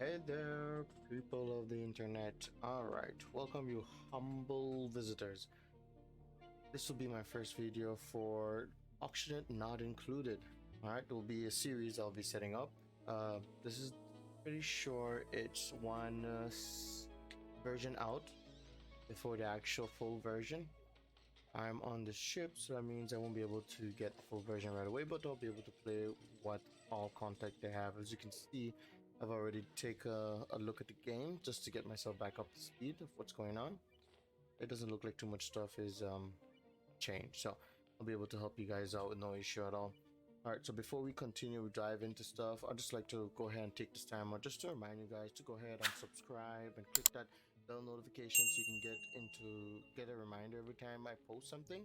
Hey there, people of the internet. Alright, welcome you humble visitors. This will be my first video for Auction Not Included. Alright, it will be a series I'll be setting up. This is pretty sure it's one version out before the actual full version. I'm on the ship, so that means I won't be able to get the full version right away, but I'll be able to play what all content they have. As you can see, I've already taken a look at the game just to get myself back up to speed of what's going on. It doesn't look like too much stuff is changed, so I'll be able to help you guys out with no issue at all. Alright, so before we continue dive into stuff, I'd just like to go ahead and take this time out just to remind you guys to go ahead and subscribe and click that bell notification so you can get a reminder every time I post something.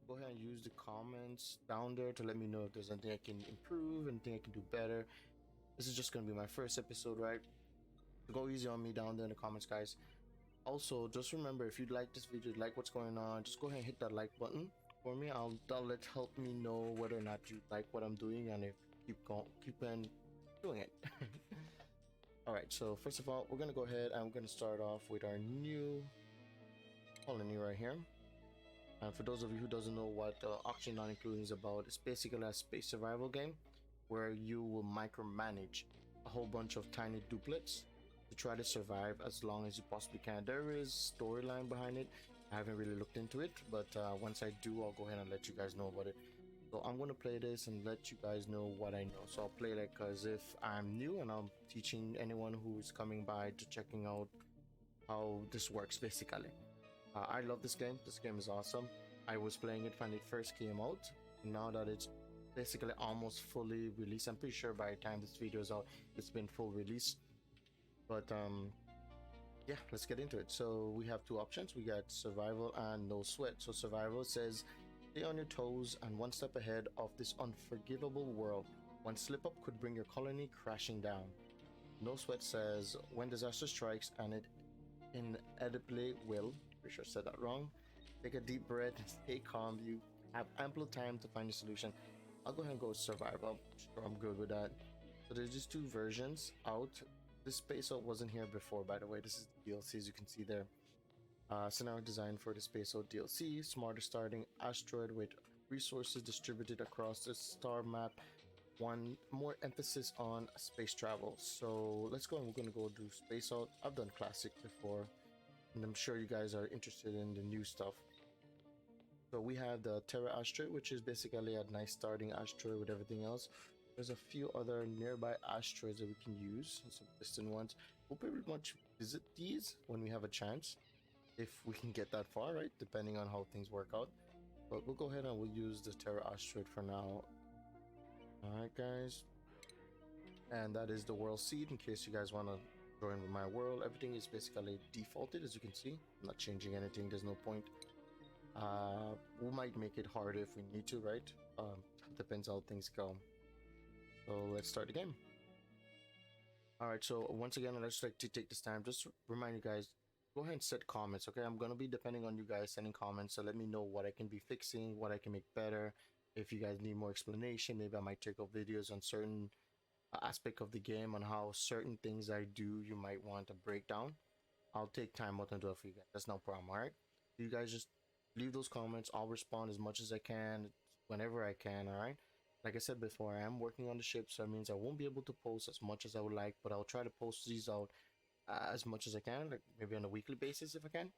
Go ahead and use the comments down there to let me know if there's anything I can improve, anything I can do better. This is just gonna be my first episode, right? So go easy on me down there in the comments, guys. Also, just remember, if you like this video, like what's going on, just go ahead and hit that like button for me. That'll help me know whether or not you like what I'm doing and if keep on doing it. All right, so first of all, we're gonna go ahead and we're gonna start off with our new colony right here. And for those of you who doesn't know what Auction Not Included is about, it's basically a space survival game where you will micromanage a whole bunch of tiny duplets to try to survive as long as you possibly can. There is storyline behind it. I haven't really looked into it, but once I do, I'll go ahead and let you guys know about it. So I'm gonna play this and let you guys know what I know. So I'll play like as if I'm new and I'm teaching anyone who's coming by to checking out how this works basically. I love this game. This game is awesome. I was playing it when it first came out. Now that it's basically almost fully released, I'm pretty sure by the time this video is out, it's been full release. But yeah, let's get into it. So we have two options. We got survival and no sweat. So survival says stay on your toes and one step ahead of this unforgivable world. One slip up could bring your colony crashing down. No sweat says when disaster strikes, and it inevitably will. Pretty sure I said that wrong. Take a deep breath and stay calm. You have ample time to find a solution. I'll go ahead and go with survival. Sure, I'm good with that. So there's just two versions out. This space out wasn't here before, by the way. This is the DLC, as you can see there. Scenario design for the space out DLC. Smarter starting asteroid with resources distributed across the star map. One more emphasis on space travel. So let's go and we're gonna go do space out. I've done classic before, and I'm sure you guys are interested in the new stuff. So we have the Terra asteroid, which is basically a nice starting asteroid with everything else. There's a few other nearby asteroids that we can use, some distant ones. We'll pretty much visit these when we have a chance, if we can get that far, right? Depending on how things work out. But we'll go ahead and we'll use the Terra asteroid for now. Alright, guys. And that is the world seed in case you guys want to join with my world. Everything is basically defaulted, as you can see. I'm not changing anything, there's no point. We might make it harder if we need to, right? Depends how things go. So let's start the game. Alright, so once again, I'd just like to take this time just to remind you guys, go ahead and set comments, okay? I'm gonna be depending on you guys sending comments, so let me know what I can be fixing, what I can make better. If you guys need more explanation, maybe I might take up videos on certain aspect of the game, on how certain things I do you might want a breakdown. I'll take time out and do it for you guys. That's no problem, alright? You guys just leave those comments. I'll respond as much as I can, whenever I can, alright? Like I said before, I am working on the ship, so that means I won't be able to post as much as I would like, but I'll try to post these out as much as I can, like maybe on a weekly basis if I can.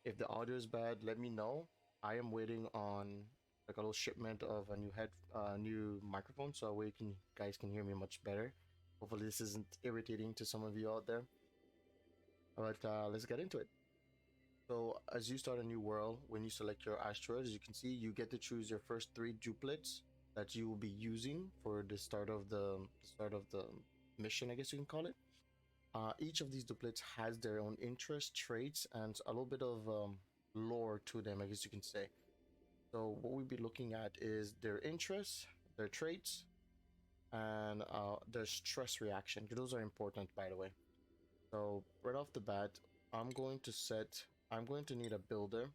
If the audio is bad, let me know. I am waiting on like a little shipment of a new microphone, so that way you guys can hear me much better. Hopefully this isn't irritating to some of you out there. But let's get into it. So as you start a new world, when you select your asteroid, as you can see, you get to choose your first 3 duplets that you will be using for the start of the mission, I guess you can call it. Each of these duplets has their own interest, traits, and a little bit of lore to them, I guess you can say. So what we'll be looking at is their interests, their traits, and their stress reaction. Those are important, by the way. So right off the bat, I'm going to need a builder.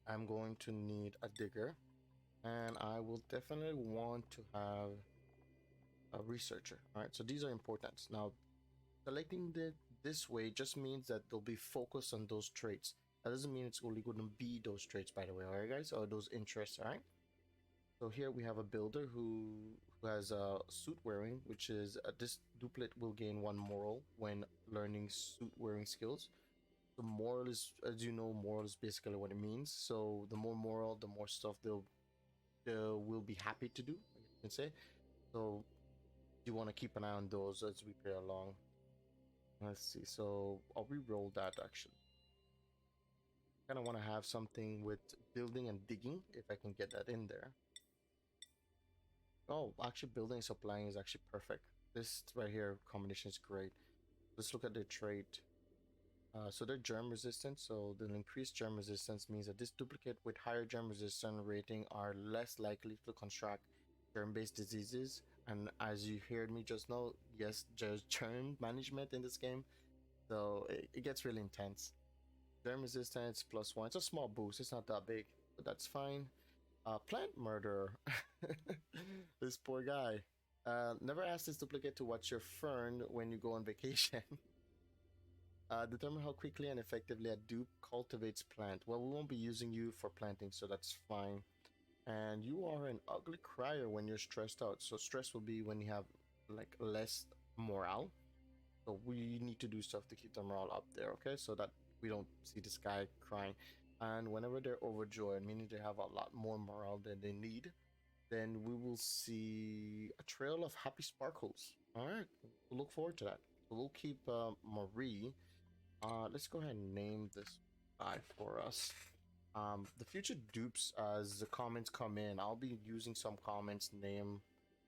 I'm going to need a digger. And I will definitely want to have a researcher. All right, so these are important. Now, Selecting this way just means that they'll be focused on those traits. That doesn't mean it's only going to be those traits, by the way, alright, guys, or those interests, alright? So here we have a builder who has a suit wearing, which is this duplicate will gain one moral when learning suit wearing skills. The moral is, as you know, moral is basically what it means. So the more moral, the more stuff they will be happy to do, I guess you can say. So you want to keep an eye on those as we play along. Let's see. So I'll re-roll that actually. Kind of want to have something with building and digging if I can get that in there. Oh, actually, building and supplying is actually perfect. This right here combination is great. Let's look at the trait. So they're germ resistant. So the increased germ resistance means that this duplicate with higher germ resistant rating are less likely to contract germ-based diseases. And as you heard me just now, yes, there's germ management in this game, so it gets really intense. Germ resistance +1. It's a small boost. It's not that big, but that's fine. Plant murder. This poor guy. Never ask this duplicate to watch your fern when you go on vacation. Determine how quickly and effectively a dupe cultivates plant. Well, we won't be using you for planting, so that's fine. And you are an ugly crier when you're stressed out. So stress will be when you have like less morale. So we need to do stuff to keep the morale up there, okay? So that we don't see this guy crying. And whenever they're overjoyed, meaning they have a lot more morale than they need, then we will see a trail of happy sparkles. All right, we'll look forward to that. So we'll keep Marie. Let's go ahead and name this guy for us. The future dupes, as the comments come in, I'll be using some comments name,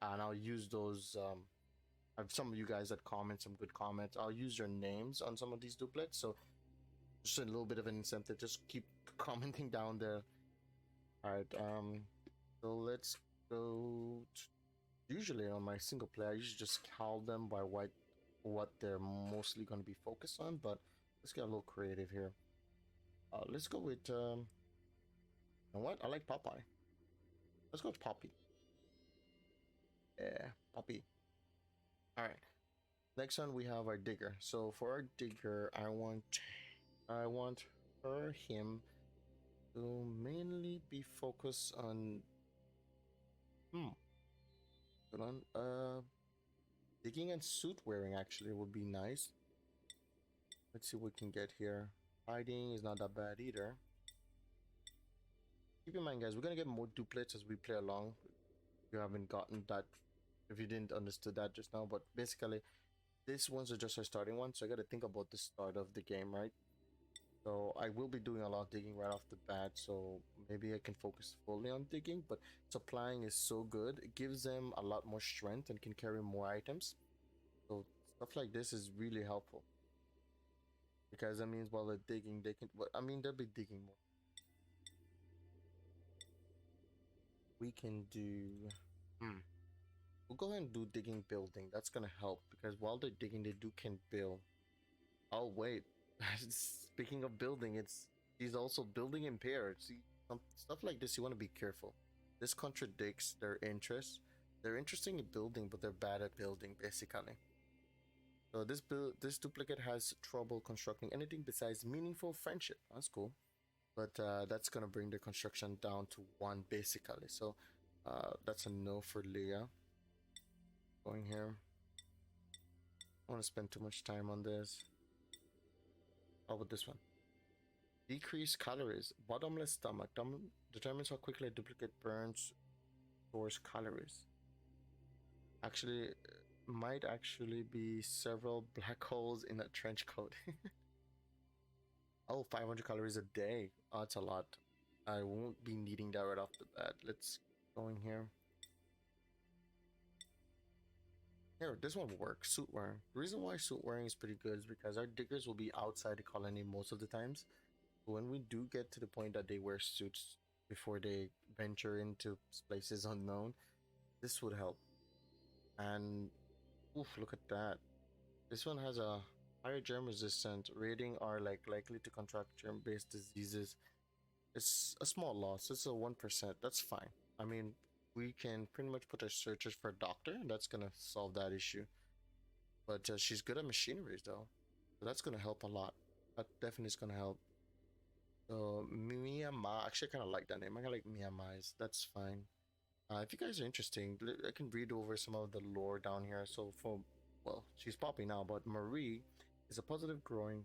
and I'll use those. I have some of you guys that comment some good comments. I'll use your names on some of these duplets, so just a little bit of an incentive. Just keep commenting down there. All right. So let's go. Usually on my single player, I usually just call them by what they're mostly going to be focused on, but let's get a little creative here. Let's go with you know what? I like Popeye. Let's go with Poppy. Yeah, Poppy. All right. Next one we have our digger. So for our digger, I want him to mainly be focused on hold on. Digging and suit wearing actually would be nice. Let's see what we can get here. Hiding is not that bad either. Keep in mind, guys, we're gonna get more duplets as we play along. If you haven't gotten that, if you didn't understood that just now, but basically, these ones are just our starting ones, so I gotta think about the start of the game, right? So I will be doing a lot of digging right off the bat, so maybe I can focus fully on digging, but supplying is so good. It gives them a lot more strength and can carry more items. So stuff like this is really helpful. Because that means while they're digging, they can, I mean, they'll be digging more. We can do, we'll go ahead and do digging building. That's gonna help because while they're digging, they can build. Oh wait, speaking of building, he's also building impaired. See, some stuff like this, you want to be careful. This contradicts their interests. They're interested in building, but they're bad at building, basically. So this duplicate has trouble constructing anything besides meaningful friendship. That's cool, but that's gonna bring the construction down to 1 basically. So that's a no for Leah. Going here. I don't want to spend too much time on this. How about this one? Decrease calories. Bottomless stomach determines how quickly a duplicate burns stores calories. Actually, might actually be several black holes in a trench coat. Oh, 500 calories a day. Oh, that's a lot. I won't be needing that right off the bat. Let's go in here. Here, this one will work. Suit wearing. The reason why suit wearing is pretty good is because our diggers will be outside the colony most of the times. When we do get to the point that they wear suits before they venture into places unknown, this would help. And oof, look at that. This one has a higher germ resistant rating, are like likely to contract germ based diseases. It's a small loss, it's a 1%. That's fine. I mean, we can pretty much put our searches for a doctor, and that's gonna solve that issue. But she's good at machineries though, so that's gonna help a lot. That definitely is gonna help. So Miyama, actually, I kind of like that name. I like Miyamai's. That's fine. If you guys are interested, I can read over some of the lore down here. So for, well, she's popping now, but Marie is a positive growing.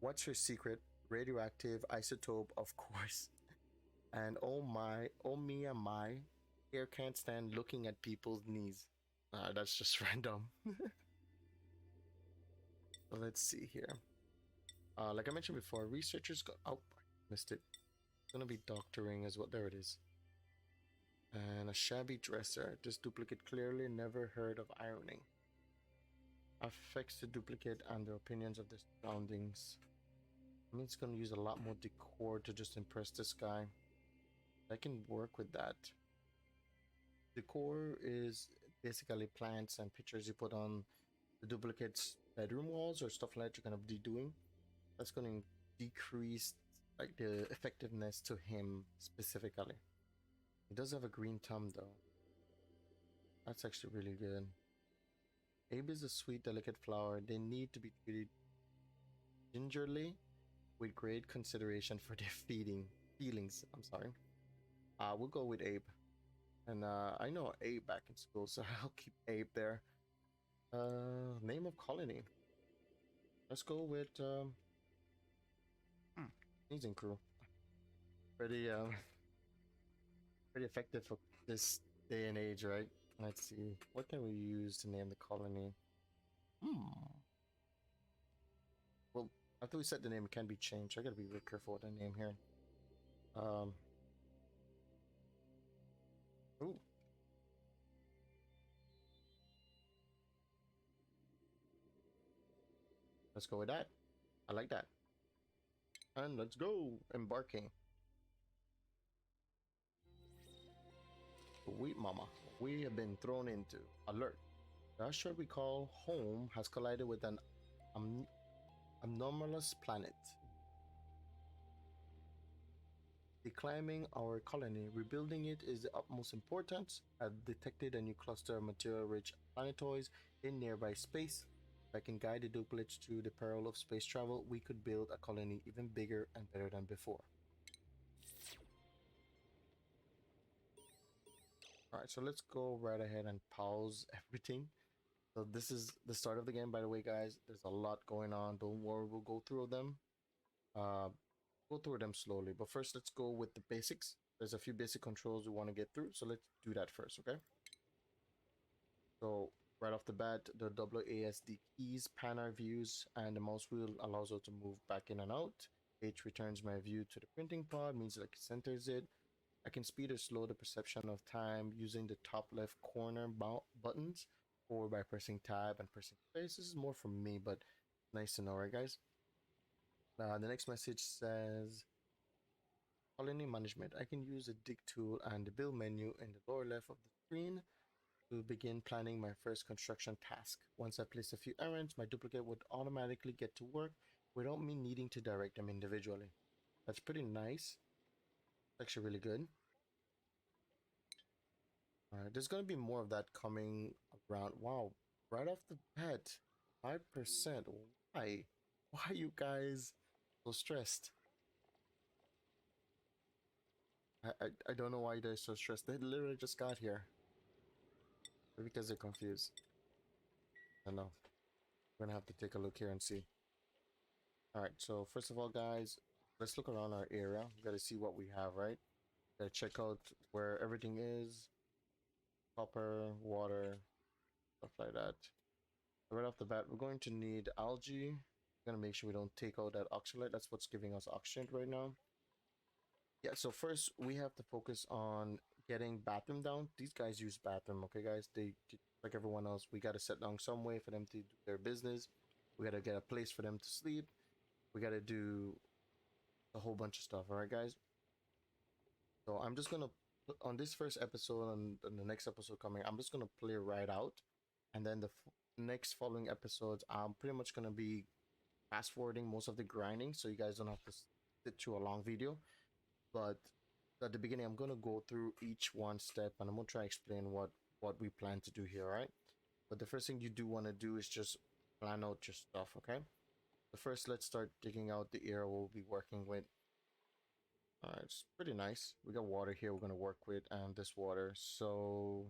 What's her secret? Radioactive isotope, of course. And oh me and my hair can't stand looking at people's knees. That's just random. So let's see here. Like I mentioned before, researchers got. Oh, missed it. It's gonna be doctoring as well. There it is. And a shabby dresser. This duplicate clearly never heard of ironing. Affects the duplicate and their opinions of the surroundings. I mean, it's gonna use a lot more decor to just impress this guy. I can work with that. Decor is basically plants and pictures you put on the duplicate's bedroom walls or stuff like that you're gonna be doing. That's gonna decrease like the effectiveness to him specifically. He does have a green thumb though. That's actually really good. Abe is a sweet, delicate flower. They need to be treated gingerly with great consideration for their feelings. I'm sorry. We'll go with Abe. And I know Abe back in school, so I'll keep Abe there. Name of colony. Let's go with sneezing crew. Pretty pretty effective for this day and age, right? Let's see. What can we use to name the colony? Well, after we set the name, it can be changed. I gotta be real careful with the name here. Um. Ooh. Let's go with that. I like that. And let's go embarking. Sweet mama, we have been thrown into alert. The asteroid we call home has collided with an anomalous planet. Declining our colony, rebuilding it is the utmost importance. I've detected a new cluster of material-rich planetoids in nearby space. If I can guide the duplicates through the peril of space travel, we could build a colony even bigger and better than before. Alright, so let's go right ahead and pause everything. So this is the start of the game, by the way, guys. There's a lot going on. Don't worry, we'll go through them. Uh, go through them slowly. But first, let's go with the basics. There's a few basic controls we want to get through, so let's do that first, okay? So right off the bat, the WASD keys pan our views, and the mouse wheel allows us to move back in and out. H returns my view to the printing pod, means like it centers it. I can speed or slow the perception of time using the top left corner buttons or by pressing tab and pressing space. This is more for me, but nice to know, right, guys? The next message says colony management. I can use the dig tool and the build menu in the lower left of the screen to begin planning my first construction task. Once I place a few errands, my duplicate would automatically get to work without me needing to direct them individually. That's pretty nice. It's actually really good. There's gonna be more of that coming around. Wow, right off the bat, 5%. Why? Why are you guys so stressed? I don't know why they're so stressed. They literally just got here. Maybe because they're confused. I don't know. We're gonna have to take a look here and see. Alright, so first of all, guys, let's look around our area. We gotta see what we have, right? Gotta check out where everything is. Copper, water, stuff like that. Right off the bat, we're going to need algae. We're gonna make sure we don't take out that oxalate. That's what's giving us oxygen right now. Yeah, so first we have to focus on getting bathroom down. These guys use bathroom, okay, guys? They like everyone else. We gotta set down some way for them to do their business. We gotta get a place for them to sleep. We gotta do a whole bunch of stuff, all right, guys? So I'm just gonna on this first episode and the next episode coming, I'm just gonna play right out, and then the next following episodes, I'm pretty much gonna be fast forwarding most of the grinding, so you guys don't have to sit through a long video. But at the beginning, I'm gonna go through each one step, and I'm gonna try to explain what we plan to do here, right? But the first thing you do want to do is just plan out your stuff, okay? So first, let's start digging out the area we'll be working with. It's pretty nice. We got water here we're gonna work with, and this water. So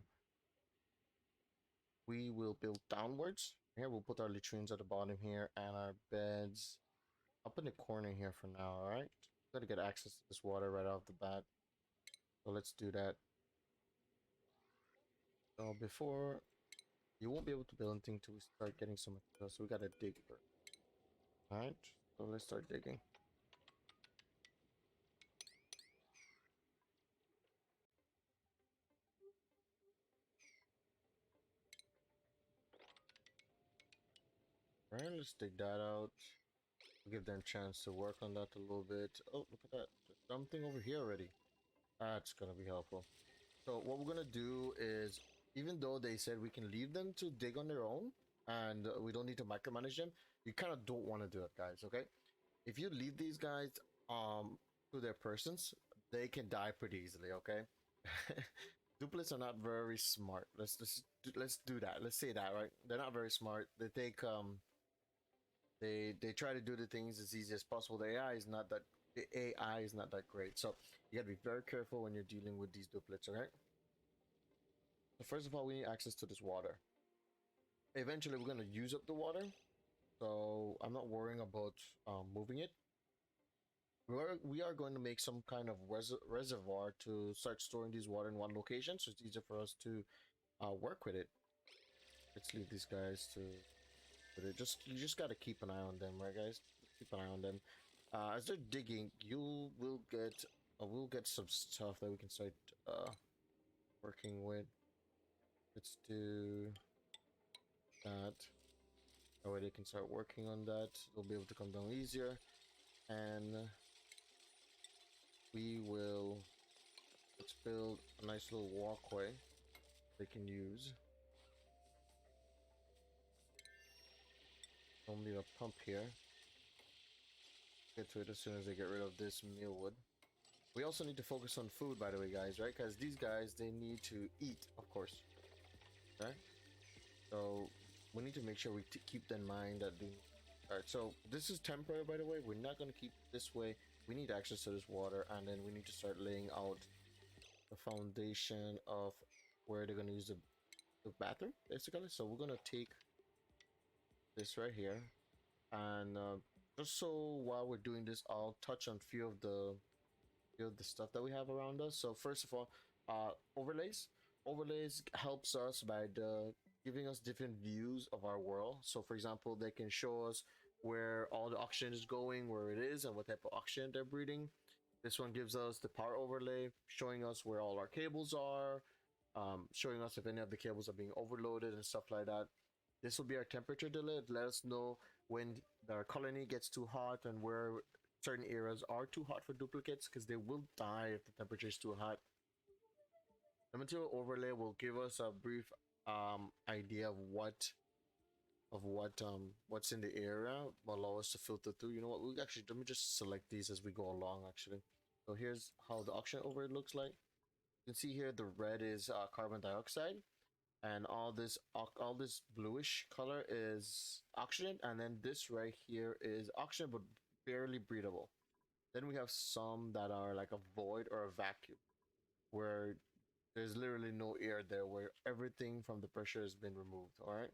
we will build downwards. Here we'll put our latrines at the bottom here, and our beds up in the corner here for now. All right. Gotta get access to this water right off the bat. So let's do that. So before you won't be able to build anything till we start getting some material. So we gotta dig first. All right. So let's start digging. All right. Let's dig that out. Give them a chance to work on that a little bit. Oh, look at that. There's something over here already. That's gonna be helpful. So what we're gonna do is, even though they said we can leave them to dig on their own, and we don't need to micromanage them, you kind of don't want to do it, guys. Okay, if you leave these guys to their persons, they can die pretty easily. Okay, duplicates are not very smart. Let's do that. Let's say that, right? They're not very smart. They take they try to do the things as easy as possible. The AI is not that great. So you gotta be very careful when you're dealing with these duplicates, okay? So first of all, we need access to this water. Eventually we're gonna use up the water, so I'm not worrying about moving it. We are going to make some kind of reservoir to start storing this water in one location, so it's easier for us to work with it. Let's leave these guys to. But you just gotta keep an eye on them, right, guys? Keep an eye on them. As they're digging, you will get we'll get some stuff that we can start working with. Let's do that. That way they can start working on that. They'll be able to come down easier, and we will let's build a nice little walkway they can use. Don't need a pump here. Get to it as soon as they get rid of this mealwood. We also need to focus on food, by the way, guys, right? Because these guys, they need to eat, of course. Okay? So we need to make sure we keep in mind that the. Alright, so this is temporary, by the way. We're not going to keep this way. We need access to this water, and then we need to start laying out the foundation of where they're going to use the bathroom, basically. So we're going to take this right here, and just so while we're doing this, I'll touch on few of the stuff that we have around us. So first of all, overlays. Overlays helps us by giving us different views of our world. So for example, they can show us where all the oxygen is going, where it is, and what type of oxygen they're breathing. This one gives us the power overlay, showing us where all our cables are, showing us if any of the cables are being overloaded and stuff like that. This will be our temperature delay. Let us know when our colony gets too hot and where certain areas are too hot for duplicates, because they will die if the temperature is too hot. The material overlay will give us a brief idea of what's in the area, will allow us to filter through. You know what? We actually let me just select these as we go along. Actually, so here's how the oxygen overlay looks like. You can see here the red is carbon dioxide, and all this bluish color is oxygen, and then this right here is oxygen but barely breathable. Then we have some that are like a void or a vacuum, where there's literally no air there, where everything from the pressure has been removed. All right.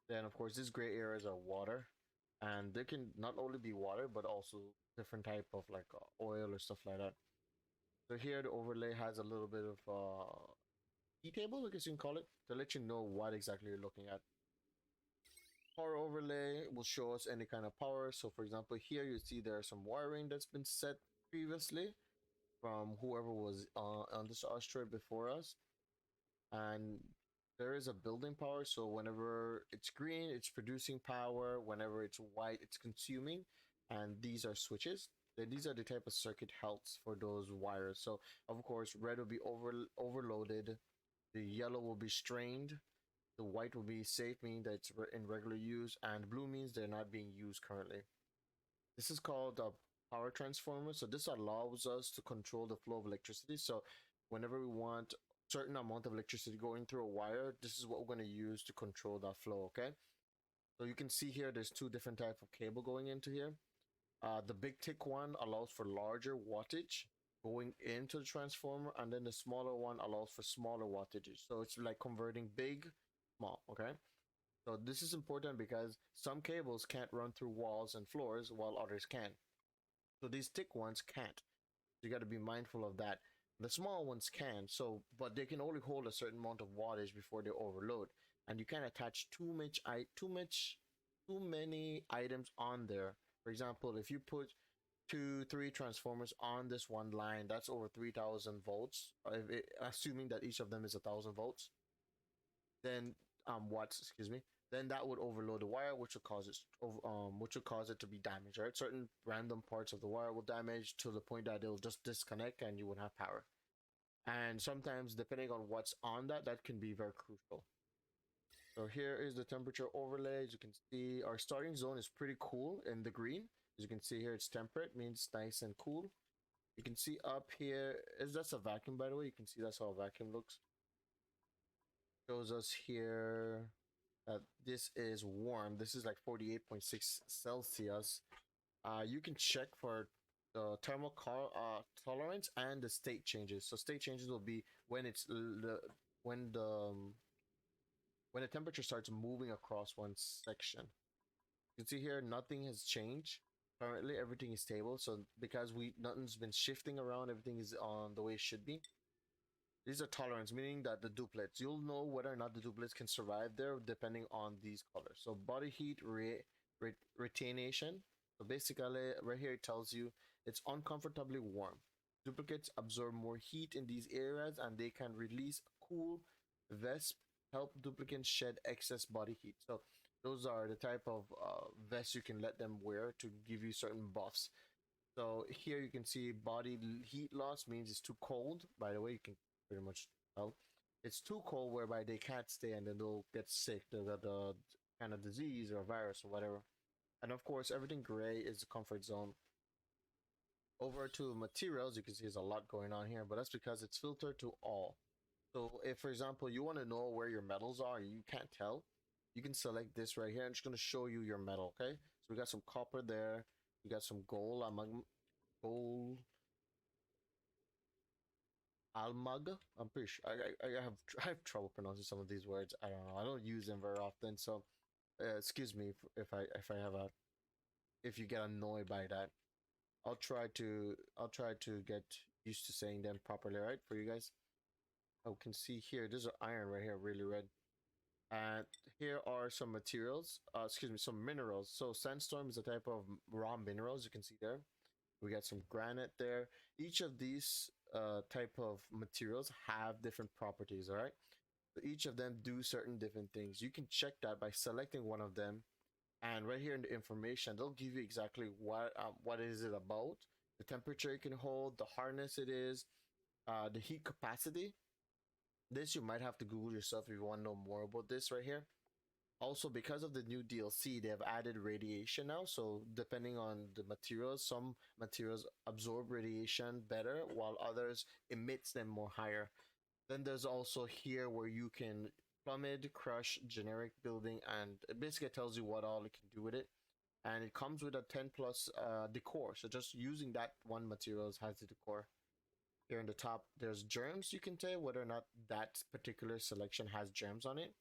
Then of course these gray areas are water, and they can not only be water but also different type of like oil or stuff like that. So here the overlay has a little bit of key table, I guess you can call it, to let you know what exactly you're looking at. Power overlay will show us any kind of power. So for example, here you see there's some wiring that's been set previously from whoever was on this asteroid before us, and there is a building power. So whenever it's green, it's producing power. Whenever it's white, it's consuming. And these are switches. These are the type of circuit healths for those wires. So of course, red will be overloaded. The yellow will be strained. The white will be safe, meaning that it's in regular use, and blue means they're not being used currently. This is called a power transformer. So this allows us to control the flow of electricity. So whenever we want certain amount of electricity going through a wire, this is what we're going to use to control that flow. Okay, so you can see here there's two different types of cable going into here. The big thick one allows for larger wattage going into the transformer, and then the smaller one allows for smaller wattages. So it's like converting big, small. Okay, so this is important because some cables can't run through walls and floors while others can. So these thick ones can't. You got to be mindful of that. The small ones can, so but they can only hold a certain amount of wattage before they overload, and you can't attach too many items on there. For example, if you put two, three transformers on this one line, that's over 3,000 volts. Assuming that each of them is 1,000 volts, then watts, excuse me, then that would overload the wire, which will cause it to be damaged. Right, certain random parts of the wire will damage to the point that it'll just disconnect and you won't have power. And sometimes, depending on what's on that, that can be very crucial. So here is the temperature overlay. As you can see, our starting zone is pretty cool in the green. As you can see here, it's temperate, means nice and cool. You can see up here is that's a vacuum, by the way. You can see that's how a vacuum looks. Shows us here that this is warm. This is like 48.6 Celsius. You can check for the thermal tolerance and the state changes. So state changes will be when it's when the when the temperature starts moving across one section. You can see here nothing has changed. Currently everything is stable. So because nothing's been shifting around, everything is on the way it should be. These are tolerance, meaning that the duplets, you'll know whether or not the duplets can survive there depending on these colors. So body heat retention. So basically, right here it tells you it's uncomfortably warm. Duplicates absorb more heat in these areas and they can release a cool vest, help duplicates shed excess body heat. So those are the type of vests you can let them wear to give you certain buffs. So here you can see body heat loss means it's too cold. By the way, you can pretty much tell it's too cold whereby they can't stay and then they'll get sick, the kind of disease or virus or whatever. And of course, everything gray is the comfort zone. Over to materials, you can see there's a lot going on here, but that's because it's filtered to all. So if, for example, you want to know where your metals are, you can't tell, you can select this right here. I'm just going to show you your metal, okay? So we got some copper there. We got some gold, gold, almag. I'm pretty sure. I have trouble pronouncing some of these words. I don't know. I don't use them very often. So excuse me if you get annoyed by that. I'll try to get used to saying them properly, right? For you guys. Oh, you can see here. There's an iron right here, really red. And here are some materials. Excuse me, some minerals. So sandstone is a type of raw minerals. You can see there. We got some granite there. Each of these type of materials have different properties. All right. So each of them do certain different things. You can check that by selecting one of them, and right here in the information, they'll give you exactly what is it about, the temperature it can hold, the hardness it is, the heat capacity. This you might have to Google yourself if you want to know more about this right here. Also, because of the new DLC, they have added radiation now. So depending on the materials, some materials absorb radiation better, while others emits them more higher. Then there's also here where you can plummet, crush, generic building, and it basically tells you what all it can do with it. And it comes with a 10 plus decor. So just using that one material has the decor. Here in the top, there's germs. You can tell whether or not that particular selection has germs on it.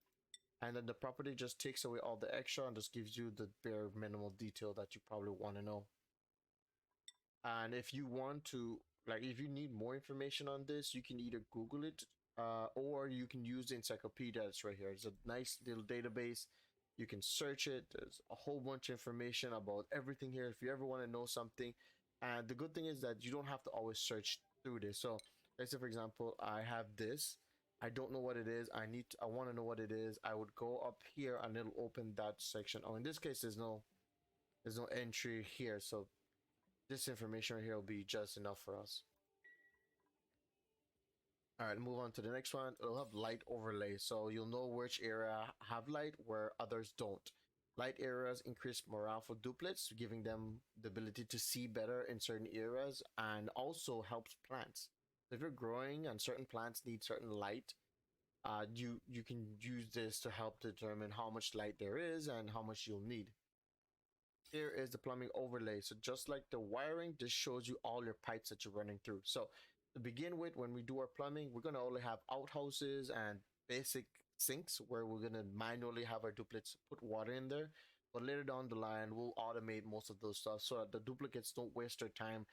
And then the property just takes away all the extra and just gives you the bare minimal detail that you probably want to know. And if you want to, like, if you need more information on this, you can either Google it, or you can use the encyclopedia that's right here. It's a nice little database. You can search it. There's a whole bunch of information about everything here if you ever want to know something. And the good thing is that you don't have to always search through this. So let's say, for example, I have this. I don't know what it is. I want to know what it is. I would go up here and it'll open that section. Oh, in this case, there's no entry here. So this information right here will be just enough for us. All right, move on to the next one. It'll have light overlay, so you'll know which area have light where others don't. Light areas increase morale for duplets, giving them the ability to see better in certain areas, and also helps plants. If you're growing and certain plants need certain light, you can use this to help determine how much light there is and how much you'll need. Here is the plumbing overlay. So just like the wiring, this shows you all your pipes that you're running through. So to begin with, when we do our plumbing, we're going to only have outhouses and basic sinks where we're going to manually have our duplicates put water in there. But later down the line, we'll automate most of those stuff so that the duplicates don't waste their time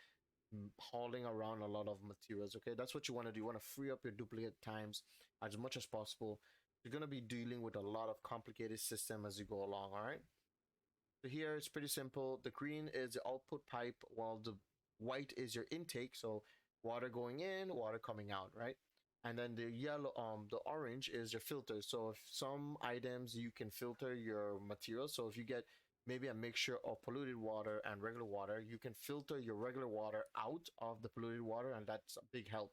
hauling around a lot of materials. Okay, that's what you want to do. You want to free up your duplicate times as much as possible. You're going to be dealing with a lot of complicated system as you go along. All right, so here it's pretty simple. The green is the output pipe, while the white is your intake. So water going in, water coming out, right? And then the yellow, the orange is your filter. So if some items you can filter your materials. So if you get maybe a mixture of polluted water and regular water, you can filter your regular water out of the polluted water, and that's a big help.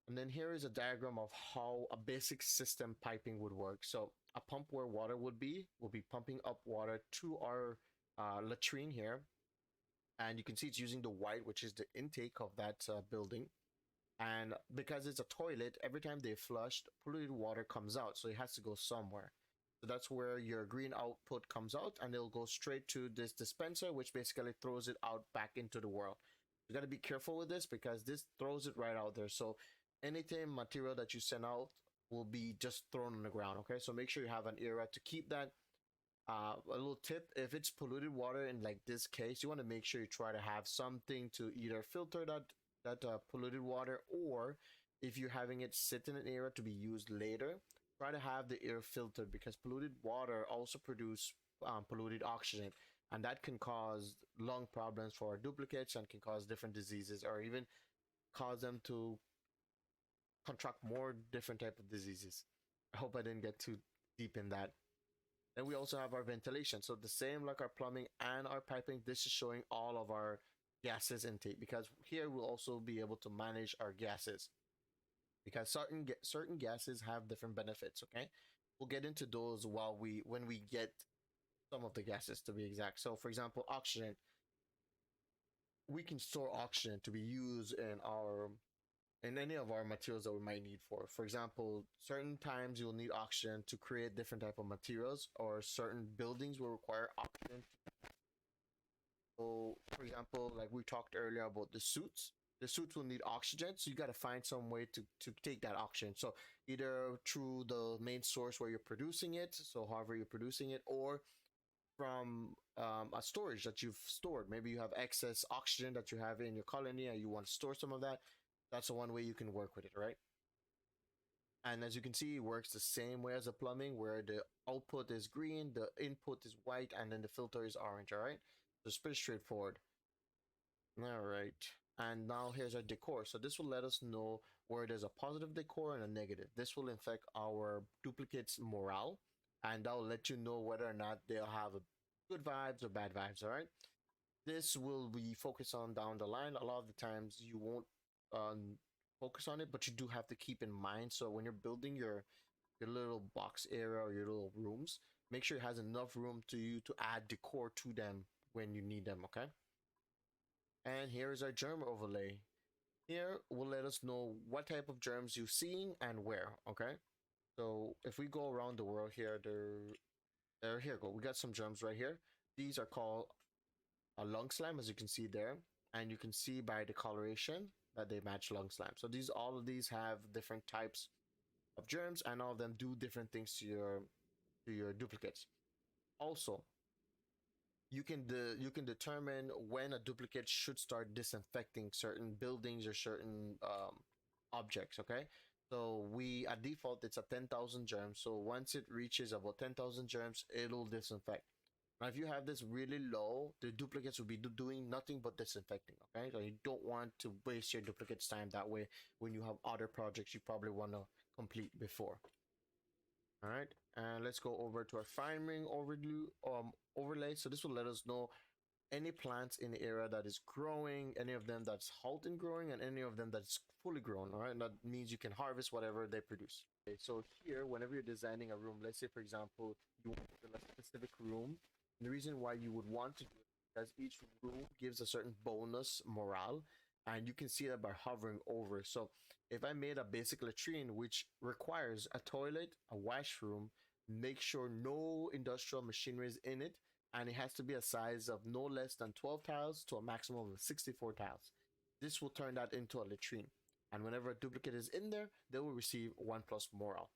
And then here is a diagram of how a basic system piping would work. So a pump where water would be pumping up water to our latrine here. And you can see it's using the white, which is the intake of that building. And because it's a toilet, every time they flushed, polluted water comes out. So it has to go somewhere. So that's where your green output comes out, and it'll go straight to this dispenser, which basically throws it out back into the world. You got to be careful with this because this throws it right out there. So anything material that you send out will be just thrown on the ground. Okay, so make sure you have an area to keep that. A little tip: if it's polluted water in like this case, you want to make sure you try to have something to either filter that polluted water, or if you're having it sit in an area to be used later, try to have the air filtered, because polluted water also produce polluted oxygen, and that can cause lung problems for our duplicates and can cause different diseases, or even cause them to contract more different type of diseases. I hope I didn't get too deep in that. Then we also have our ventilation. So the same like our plumbing and our piping, this is showing all of our gases intake, because here we'll also be able to manage our gases, because certain gases have different benefits. Okay, we'll get into those when we get some of the gases to be exact. So for example, oxygen, we can store oxygen to be used in any of our materials that we might need for example, certain times you'll need oxygen to create different type of materials, or certain buildings will require oxygen. So for example, like we talked earlier about the suits will need oxygen, so you got to find some way to take that oxygen. So either through the main source where you're producing it, so however you're producing it, or from a storage that you've stored. Maybe you have excess oxygen that you have in your colony and you want to store some of that. That's the one way you can work with it, right? And as you can see, it works the same way as the plumbing, where the output is green, the input is white, and then the filter is orange. All right, so it's pretty straightforward. All right, and now here's our decor. So this will let us know where there's a positive decor and a negative. This will affect our duplicates morale, and that will let you know whether or not they'll have good vibes or bad vibes. All right, this will be focused on down the line. A lot of the times you won't focus on it, but you do have to keep in mind. So when you're building your little box area or your little rooms, make sure it has enough room to you to add decor to them when you need them. Okay, and here is our germ overlay. Here will let us know what type of germs you're seeing and where. Okay, so if we go around the world here, here we go. We got some germs right here. These are called a lung slime, as you can see there, and you can see by the coloration that they match lung slime. So all of these have different types of germs, and all of them do different things to your duplicates. Also, you can determine when a duplicate should start disinfecting certain buildings or certain objects. Okay, so we at default it's a 10,000 germs. So once it reaches about 10,000 germs, it'll disinfect. Now, if you have this really low, the duplicates will be doing nothing but disinfecting. Okay, so you don't want to waste your duplicates time that way when you have other projects you probably want to complete before. All right, and let's go over to our fine ring overlay. So this will let us know any plants in the area that is growing, any of them that's halting growing, and any of them that's fully grown. All right, and that means you can harvest whatever they produce. Okay, so here, whenever you're designing a room, let's say for example you want to build a specific room, the reason why you would want to do it is because each room gives a certain bonus morale, and you can see that by hovering over. So if I made a basic latrine which requires a toilet, a washroom, make sure no industrial machinery is in it, and it has to be a size of no less than 12 tiles to a maximum of 64 tiles. This will turn that into a latrine. And whenever a duplicate is in there, they will receive 1 plus moral.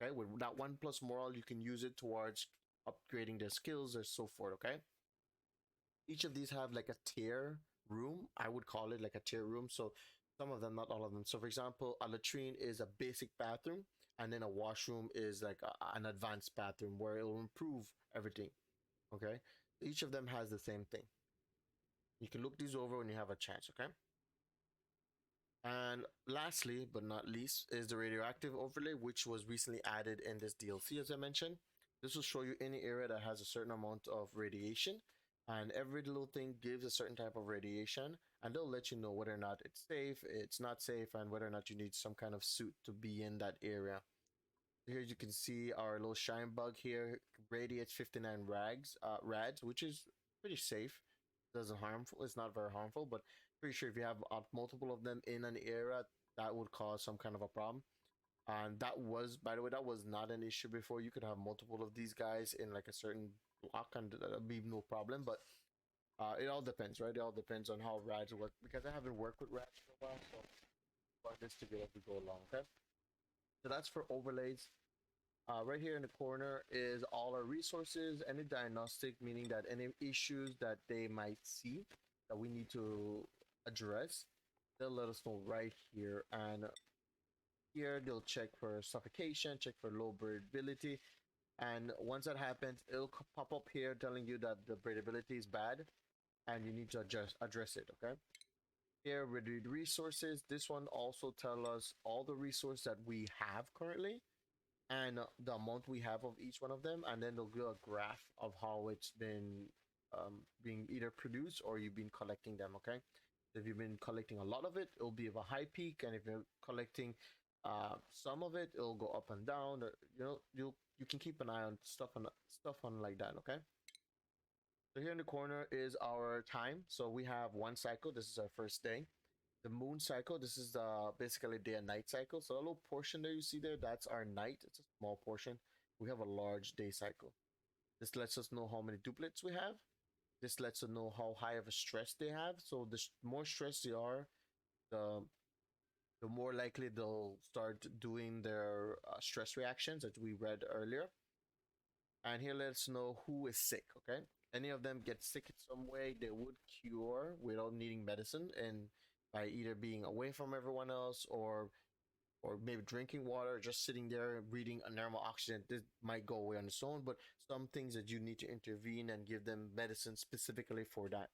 Okay, with that 1 plus moral, you can use it towards upgrading their skills or so forth. Okay, each of these have like a tier room. I would call it like a tier room. So some of them, not all of them. So for example, a latrine is a basic bathroom, and then a washroom is like an advanced bathroom where it will improve everything. Okay, each of them has the same thing. You can look these over when you have a chance. Okay. And lastly, but not least, is the radioactive overlay, which was recently added in this DLC, as I mentioned. This will show you any area that has a certain amount of radiation, and every little thing gives a certain type of radiation, and they'll let you know whether or not it's safe, it's not safe, and whether or not you need some kind of suit to be in that area. Here you can see our little shine bug here radiates 59 rads, which is pretty safe. Doesn't harmful. It's not very harmful, but pretty sure if you have multiple of them in an area, that would cause some kind of a problem. And that was, by the way, that was not an issue before. You could have multiple of these guys in like a certain block, and that'd be no problem. But it all depends, right? It all depends on how rads work, because I haven't worked with rads for a while, so learn this together as we go along. Okay, so that's for overlays. Right here in the corner is all our resources, any diagnostic, meaning that any issues that they might see that we need to address, they'll let us know right here. And here they'll check for suffocation, check for low breathability. And once that happens, it'll pop up here telling you that the breathability is bad and you need to address it, okay? Here with the resources, this one also tell us all the resources that we have currently and the amount we have of each one of them, and then they'll give a graph of how it's been being either produced or you've been collecting them. Okay, so if you've been collecting a lot of it, it'll be of a high peak, and if you're collecting some of it, it'll go up and down. Or, you can keep an eye on stuff on like that. Okay. So here in the corner is our time. So we have one cycle. This is our first day. The moon cycle, this is the basically day and night cycle. So a little portion there you see there, that's our night. It's a small portion. We have a large day cycle. This lets us know how many duplicates we have. This lets us know how high of a stress they have. So the more stressed they are, the the more likely they'll start doing their stress reactions that we read earlier. And here lets know who is sick. Okay, any of them get sick in some way, they would cure without needing medicine, and by either being away from everyone else or maybe drinking water, just sitting there breathing a normal oxygen. This might go away on its own, but some things that you need to intervene and give them medicine specifically for that.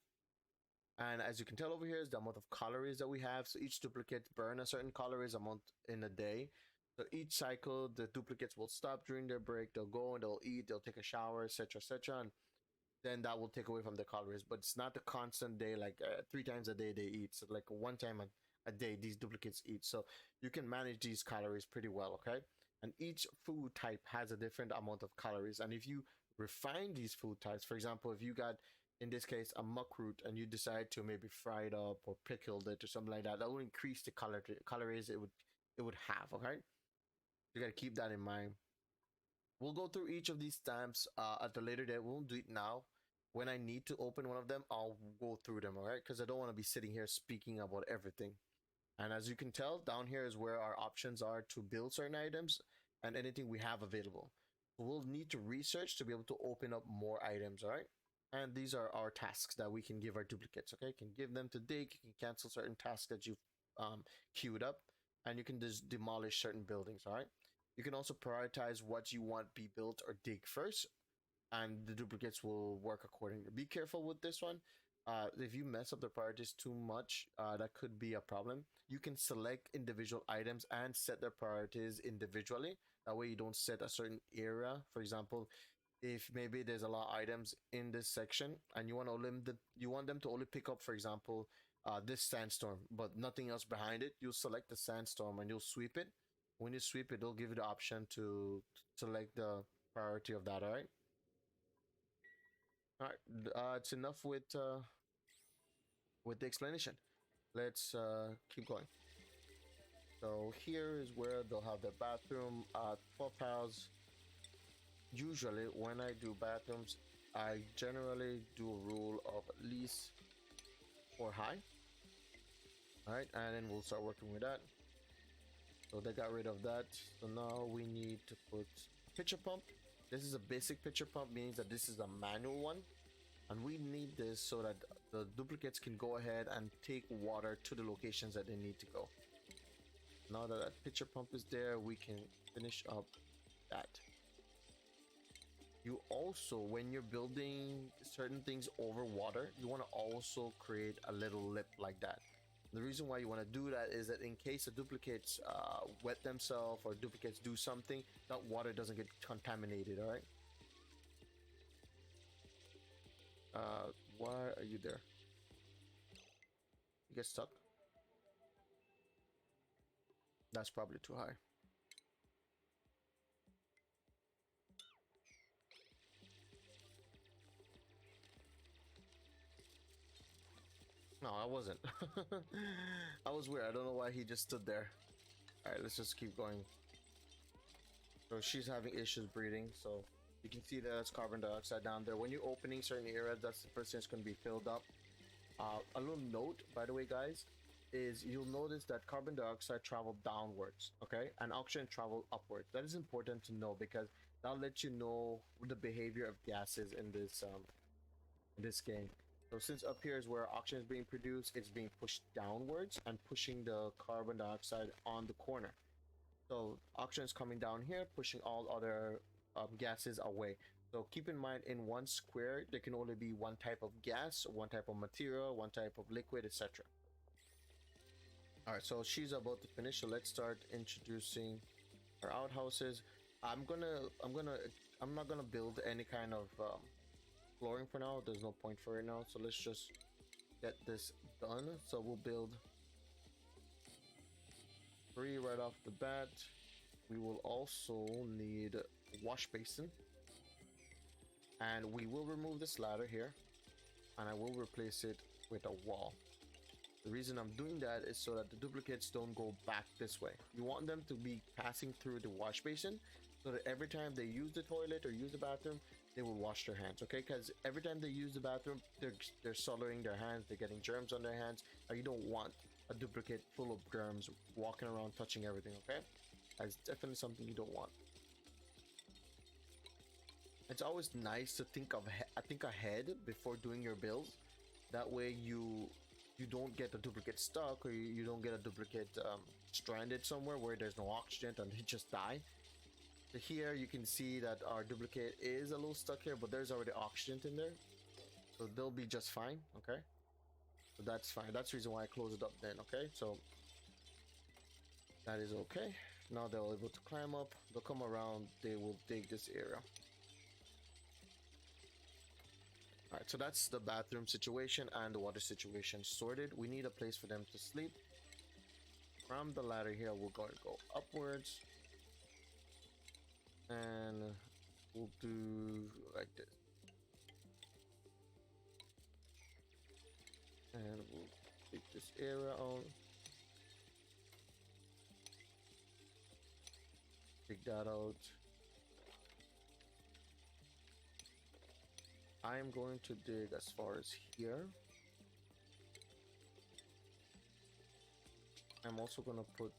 And as you can tell over here is the amount of calories that we have. So each duplicate burn a certain calories amount in a day. So each cycle, the duplicates will stop during their break. They'll go and they'll eat, they'll take a shower, etc., etc., and then that will take away from the calories. But it's not a constant day, like 3 times a day they eat. So like one time a day these duplicates eat. So you can manage these calories pretty well, okay? And each food type has a different amount of calories. And if you refine these food types, for example, if you got in this case a muck root and you decide to maybe fry it up or pickled it or something like that, that will increase the calories it would have, okay? You got to keep that in mind. We'll go through each of these stamps at a later date. We won't do it now. When I need to open one of them, I'll go through them, all right? Because I don't want to be sitting here speaking about everything. And as you can tell, down here is where our options are to build certain items and anything we have available. So we'll need to research to be able to open up more items, all right? And these are our tasks that we can give our duplicates, okay? You can give them to dig, you can cancel certain tasks that you've queued up, and you can just demolish certain buildings, all right? You can also prioritize what you want be built or dig first, and the duplicates will work accordingly. Be careful with this one. If you mess up the priorities too much, that could be a problem. You can select individual items and set their priorities individually. That way you don't set a certain area. For example, if maybe there's a lot of items in this section and you want to you want them to only pick up, for example, this sandstorm, but nothing else behind it, you'll select the sandstorm and you'll sweep it. When you sweep it, it'll give you the option to select the priority of that. All right. All right. It's enough with the explanation. Let's keep going. So here is where they'll have their bathroom. 12 tiles. Usually when I do bathrooms, I generally do a rule of at least 4 high. All right, and then we'll start working with that. So they got rid of that. So now we need to put pitcher pump. This is a basic pitcher pump, means that this is a manual one, and we need this so that the duplicates can go ahead and take water to the locations that they need to go. Now that that pitcher pump is there, we can finish up that. You also, when you're building certain things over water, you want to also create a little lip like that. The reason why you want to do that is that in case the duplicates wet themselves or duplicates do something, that water doesn't get contaminated. All right. Why are you there? You get stuck? That's probably too high. No, I wasn't. I was weird. I don't know why he just stood there. All right, let's just keep going. So she's having issues breathing. So you can see that that's carbon dioxide down there. When you're opening certain areas, that's the first thing that's going to be filled up. A little note, by the way, guys, is you'll notice that carbon dioxide travel downwards, okay, and oxygen travel upwards. That is important to know because that'll let you know the behavior of gases in this game. So since up here is where oxygen is being produced, it's being pushed downwards and pushing the carbon dioxide on the corner. So oxygen is coming down here, pushing all other gases away. So keep in mind, in one square, there can only be one type of gas, one type of material, one type of liquid, etc. All right, so she's about to finish. So let's start introducing our outhouses. I'm not gonna build any kind of flooring for now. There's no point for it now. So let's just get this done. So we'll build 3 right off the bat. We will also need a wash basin. And we will remove this ladder here. And I will replace it with a wall. The reason I'm doing that is so that the duplicates don't go back this way. You want them to be passing through the wash basin so that every time they use the toilet or use the bathroom, they will wash their hands, okay? Because every time they use the bathroom, they're soldering their hands, they're getting germs on their hands, and you don't want a duplicate full of germs walking around touching everything, okay? That's definitely something you don't want. It's always nice to think ahead before doing your builds. That way you don't get a duplicate stuck, or you don't get a duplicate stranded somewhere where there's no oxygen and they just die. So here you can see that our duplicate is a little stuck here, but there's already oxygen in there, so they'll be just fine. Okay, so that's fine. That's the reason why I closed it up then. Okay, so that is okay. Now they're able to climb up, they'll come around, they will dig this area. Alright, so that's the bathroom situation and the water situation sorted. We need a place for them to sleep. From the ladder here, we're going to go upwards. And we'll do like this. And we'll take this area out. Take that out. I am going to dig as far as here. I'm also gonna put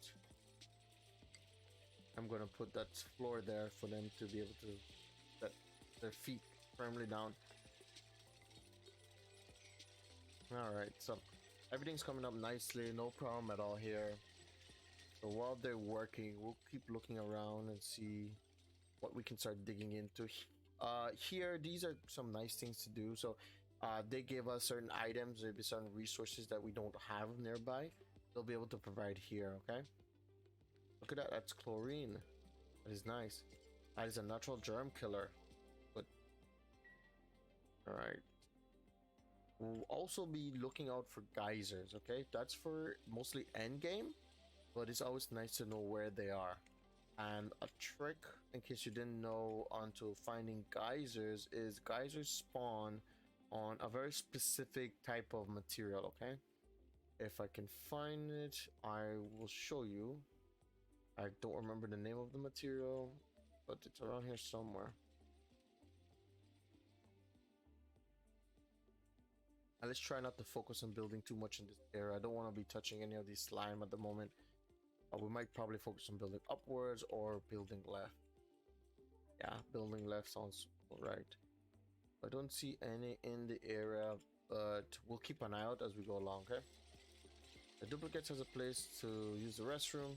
that floor there for them to be able to set their feet firmly down. Alright, so everything's coming up nicely, no problem at all here. So while they're working, we'll keep looking around and see what we can start digging into. Here, these are some nice things to do. So they gave us certain items, maybe certain resources that we don't have nearby. They'll be able to provide here, okay? Look at that, that's chlorine. That is nice. That is a natural germ killer. But alright. We'll also be looking out for geysers, okay? That's for mostly end game, but it's always nice to know where they are. And a trick, in case you didn't know, onto finding geysers is geysers spawn on a very specific type of material, okay? If I can find it, I will show you. I don't remember the name of the material, but it's around here somewhere. And let's try not to focus on building too much in this area. I don't want to be touching any of these slime at the moment. We might probably focus on building upwards or building left. Yeah, building left sounds right. I don't see any in the area, but we'll keep an eye out as we go along, okay? The duplicates has a place to use the restroom.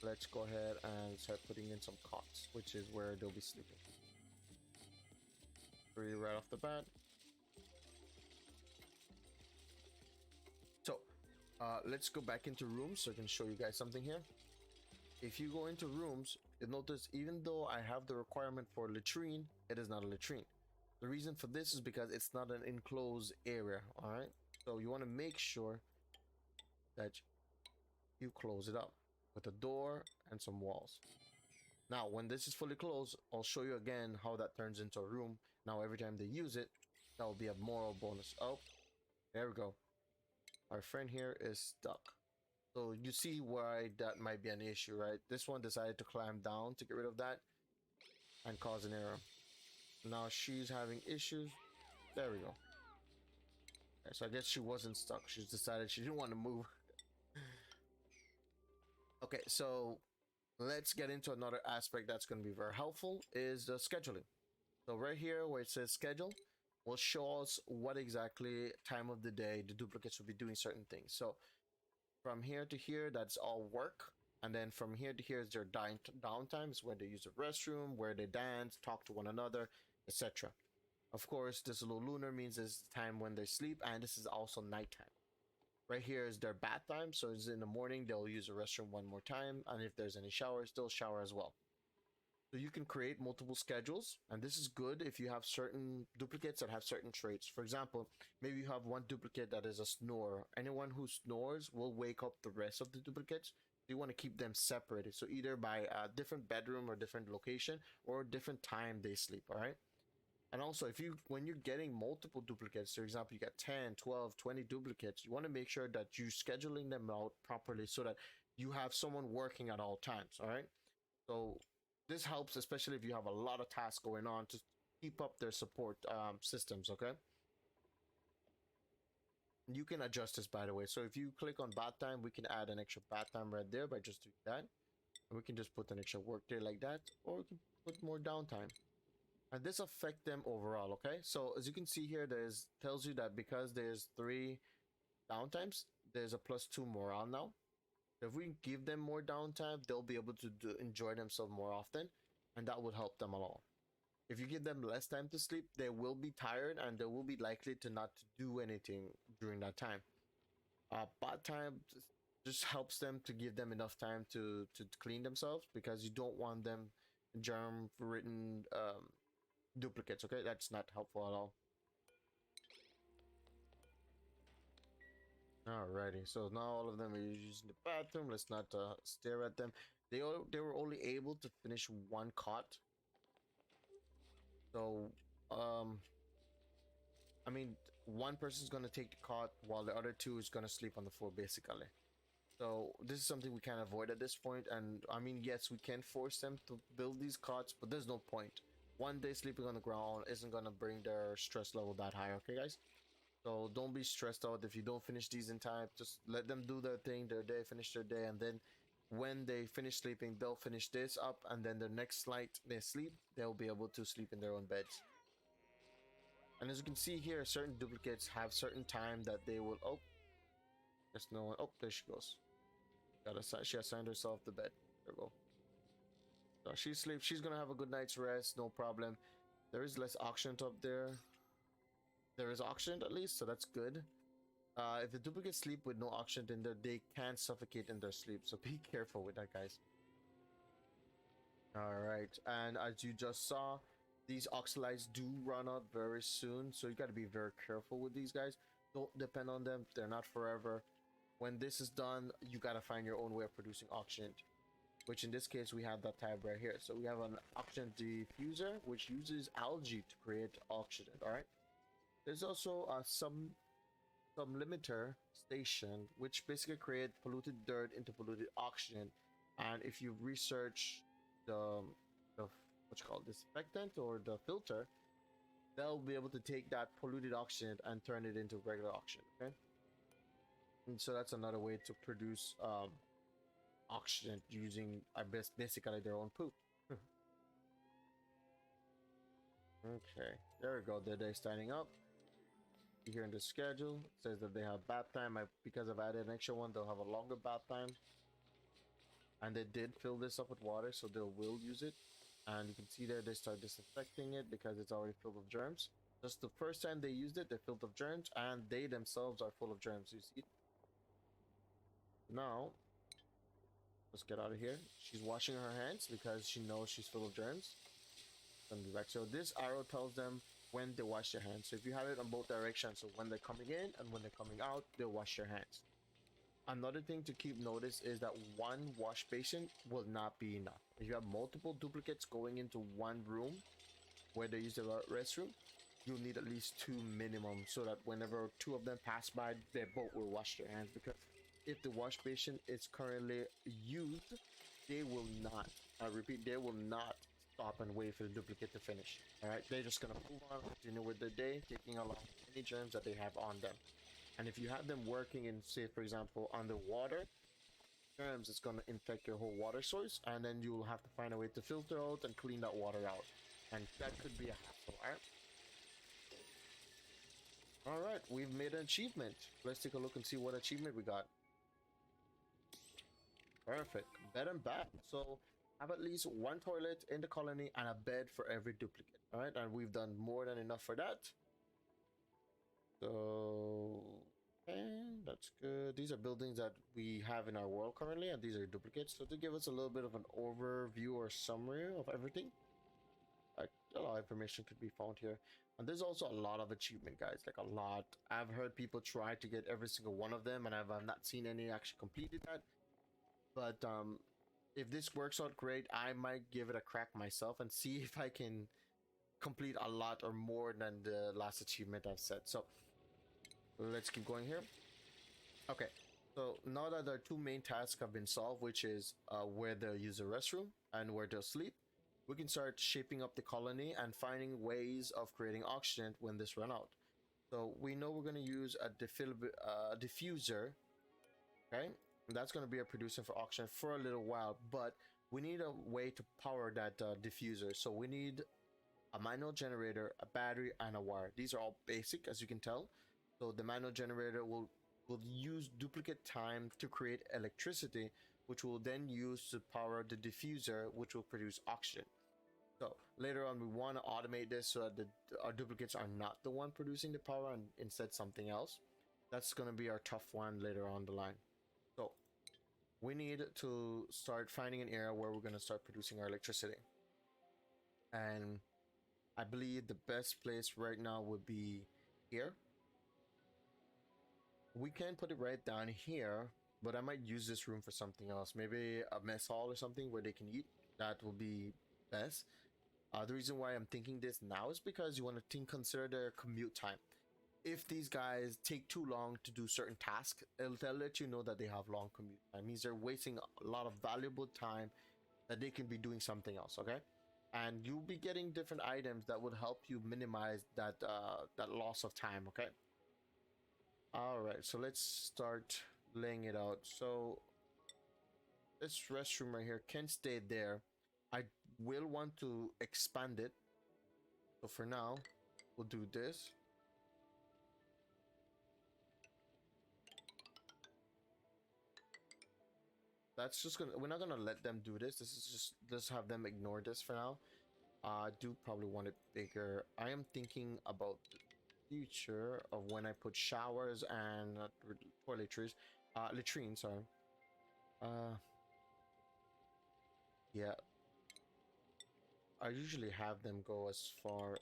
Let's go ahead and start putting in some cots, which is where they'll be sleeping. 3 right off the bat. So, let's go back into rooms so I can show you guys something here. If you go into rooms, you'll notice even though I have the requirement for a latrine, it is not a latrine. The reason for this is because it's not an enclosed area, all right? So you want to make sure that you close it up with a door and some walls. Now, when this is fully closed, I'll show you again how that turns into a room. Now, every time they use it, that will be a moral bonus. Oh, there we go. Our friend here is stuck. So you see why that might be an issue, right? This one decided to climb down to get rid of that and cause an error. Now she's having issues. There we go. Okay, so I guess she wasn't stuck. She's decided she didn't want to move. Okay, so let's get into another aspect that's going to be very helpful is the scheduling. So right here where it says schedule will show us what exactly time of the day the duplicates will be doing certain things. So from here to here, that's all work. And then from here to here is their downtime, is where they use the restroom, where they dance, talk to one another, etc. Of course, this little lunar means it's time when they sleep, and this is also nighttime. Right here is their bath time, so it's in the morning, they'll use the restroom one more time, and if there's any showers, they'll shower as well. So you can create multiple schedules, and this is good if you have certain duplicates that have certain traits. For example, maybe you have one duplicate that is a snorer. Anyone who snores will wake up the rest of the duplicates. You want to keep them separated, so either by a different bedroom or different location or different time they sleep, all right? And also, when you're getting multiple duplicates, for example, you got 10, 12, 20 duplicates, you want to make sure that you're scheduling them out properly so that you have someone working at all times, all right? So this helps, especially if you have a lot of tasks going on, to keep up their support systems, okay? You can adjust this, by the way. So if you click on bath time, we can add an extra bath time right there by just doing that. And we can just put an extra work day like that, or we can put more downtime. And this affects them overall, okay? So as you can see here, tells you that because there's 3 downtimes, there's a +2 morale now. If we give them more downtime, they'll be able to enjoy themselves more often, and that would help them a lot. If you give them less time to sleep, they will be tired and they will be likely to not do anything during that time. Bath time just helps them to give them enough time to clean themselves, because you don't want them germ-ridden duplicates, okay? That's not helpful at all. Alrighty, so now all of them are using the bathroom. Let's not stare at them. They were only able to finish 1 cot. So, I mean, one person's gonna take the cot while the other 2 is gonna sleep on the floor, basically. So this is something we can't avoid at this point. And I mean, yes, we can force them to build these cots, but there's no point. One day sleeping on the ground isn't gonna bring their stress level that high, okay, guys? So don't be stressed out if you don't finish these in time. Just let them do their thing, their day, finish their day, and then when they finish sleeping, they'll finish this up, and then the next night they sleep, they'll be able to sleep in their own beds. And as you can see here, certain duplicates have certain time that they will. Oh, there's no one. Oh, there she goes. She assigned herself to bed. There we go. So she sleeps. She's gonna have a good night's rest, no problem. There is less oxygen up there. There is oxygen at least, so that's good. If the duplicates sleep with no oxygen in there, they can suffocate in their sleep, so be careful with that, guys. Alright, and as you just saw, these oxalites do run out very soon, so you got to be very careful with these guys. Don't depend on them, they're not forever. When this is done, you got to find your own way of producing oxygen, which in this case we have that tab right here. So we have an oxygen diffuser, which uses algae to create oxygen. All right, there's also some sublimiter station, which basically create polluted dirt into polluted oxygen. And if you research the what you call disinfectant or the filter, they'll be able to take that polluted oxygen and turn it into regular oxygen. Okay, and so that's another way to produce oxygen using, I guess, basically their own poop. Okay, there we go. They're standing up. Here in the schedule, it says that they have bath time. Because I've added an extra one, they'll have a longer bath time. And they did fill this up with water, so they will use it. And you can see there they start disinfecting it because it's already filled with germs. Just the first time they used it, they filled with germs, and they themselves are full of germs. You see? Now, let's get out of here. She's washing her hands because she knows she's full of germs. Gonna be back. So this arrow tells them when they wash their hands. So if you have it on both directions, so when they're coming in and when they're coming out, they'll wash their hands. Another thing to keep notice is that one wash basin will not be enough. If you have multiple duplicates going into one room where they use the restroom, you'll need at least two minimum, so that whenever two of them pass by, they both will wash their hands. Because if the wash basin is currently used, they will not, I repeat, they will not stop and wait for the duplicate to finish. Alright, they're just gonna move on, continue with their day, taking along any germs that they have on them. And if you have them working in, say, for example, underwater, germs, it's gonna infect your whole water source, and then you'll have to find a way to filter out and clean that water out. And that could be a hassle, alright? Alright, we've made an achievement. Let's take a look and see what achievement we got. Perfect. Bed and bath. So have at least one toilet in the colony and a bed for every duplicate. Alright, and we've done more than enough for that. So, and that's good. These are buildings that we have in our world currently, and these are duplicates. So to give us a little bit of an overview or summary of everything, a lot of information could be found here. And there's also a lot of achievement, guys, like a lot. I've heard people try to get every single one of them, and I've not seen any actually completed that. But if this works out great, I might give it a crack myself and see if I can complete a lot or more than the last achievement I've set. So let's keep going here. Okay, so now that our two main tasks have been solved, which is where they'll use the restroom and where they'll sleep, we can start shaping up the colony and finding ways of creating oxygen when this run out. So we know we're going to use a diffuser, okay? And that's going to be a producer for oxygen for a little while, but we need a way to power that diffuser. So we need a manual generator, a battery, and a wire. These are all basic, as you can tell. So the manual generator will use duplicate time to create electricity, which will then use to power the diffuser, which will produce oxygen. So later on, we want to automate this so that our duplicates are not the one producing the power and instead something else. That's going to be our tough one later on the line. So we need to start finding an area where we're going to start producing our electricity. And I believe the best place right now would be here. We can put it right down here, but I might use this room for something else. Maybe a mess hall or something where they can eat. That will be best. The reason why I'm thinking this now is because you want to consider their commute time. If these guys take too long to do certain tasks, they'll let you know that they have long commute time. It means they're wasting a lot of valuable time that they can be doing something else, okay? And you'll be getting different items that would help you minimize that loss of time, okay? All right, so let's start laying it out. So this restroom right here can stay there. I will want to expand it. So for now, we'll do this. That's just gonna, we're not gonna let them do this. This is just have them ignore this for now. I do probably want it bigger. I am thinking about the future of when I put showers and toiletries, latrines, sorry. Yeah. I usually have them go as far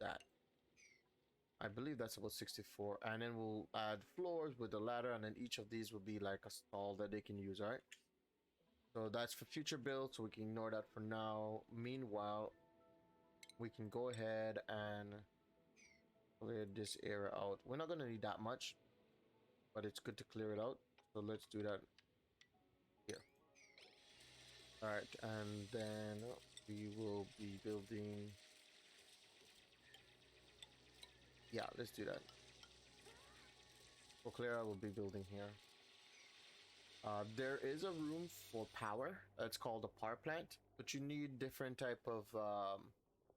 that. I believe that's about 64, and then we'll add floors with the ladder, and then each of these will be like a stall that they can use, right? So that's for future builds, so we can ignore that for now. Meanwhile, we can go ahead and clear this area out. We're not gonna need that much, but it's good to clear it out. So let's do that here. All right, and then we will be building. Yeah, let's do that. For clear out, we'll be building here. There is a room for power. It's called a power plant, but you need different type of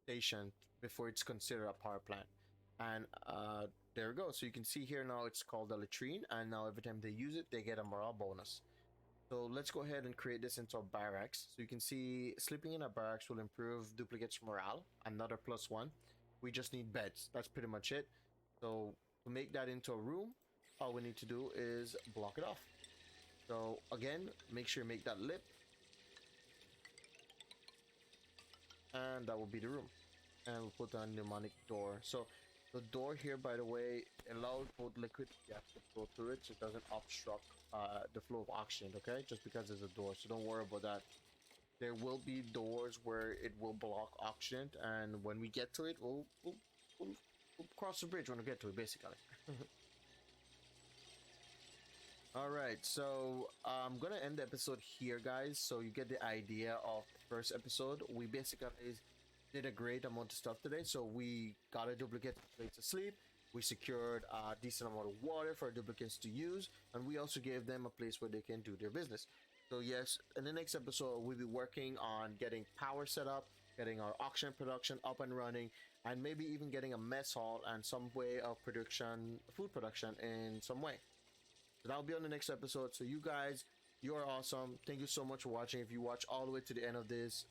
station before it's considered a power plant. And there we go. So you can see here now it's called a latrine, and now every time they use it, they get a morale bonus. So let's go ahead and create this into a barracks. So you can see sleeping in a barracks will improve duplicates morale, another +1. We just need beds. That's pretty much it. So to make that into a room, all we need to do is block it off. So again, make sure you make that lip, and that will be the room. And we'll put a mnemonic door. So the door here, by the way, allows both liquid gas to flow through it, so it doesn't obstruct the flow of oxygen. Okay, just because there's a door, so don't worry about that. There will be doors where it will block oxygen, and when we get to it, we'll cross the bridge when we get to it, basically. All right, so I'm gonna end the episode here, guys, so you get the idea of the first episode. We basically did a great amount of stuff today. So we got a duplicate place to sleep, we secured a decent amount of water for our duplicates to use, and we also gave them a place where they can do their business. So yes, in the next episode, we'll be working on getting power set up, getting our oxygen production up and running, and maybe even getting a mess hall and some way of production, food production in some way. So that'll be on the next episode. So you guys, you are awesome. Thank you so much for watching. If you watch all the way to the end of this,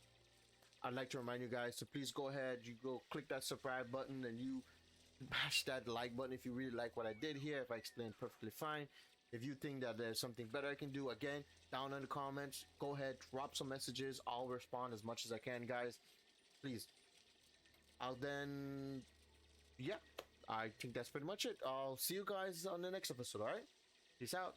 I'd like to remind you guys to please go ahead, you go click that subscribe button, and you bash that like button if you really like what I did here. If I explained perfectly fine. If you think that there's something better I can do, again, down in the comments, go ahead, drop some messages. I'll respond as much as I can, guys. Please. I'll then, yeah, I think that's pretty much it. I'll see you guys on the next episode, all right? Peace out.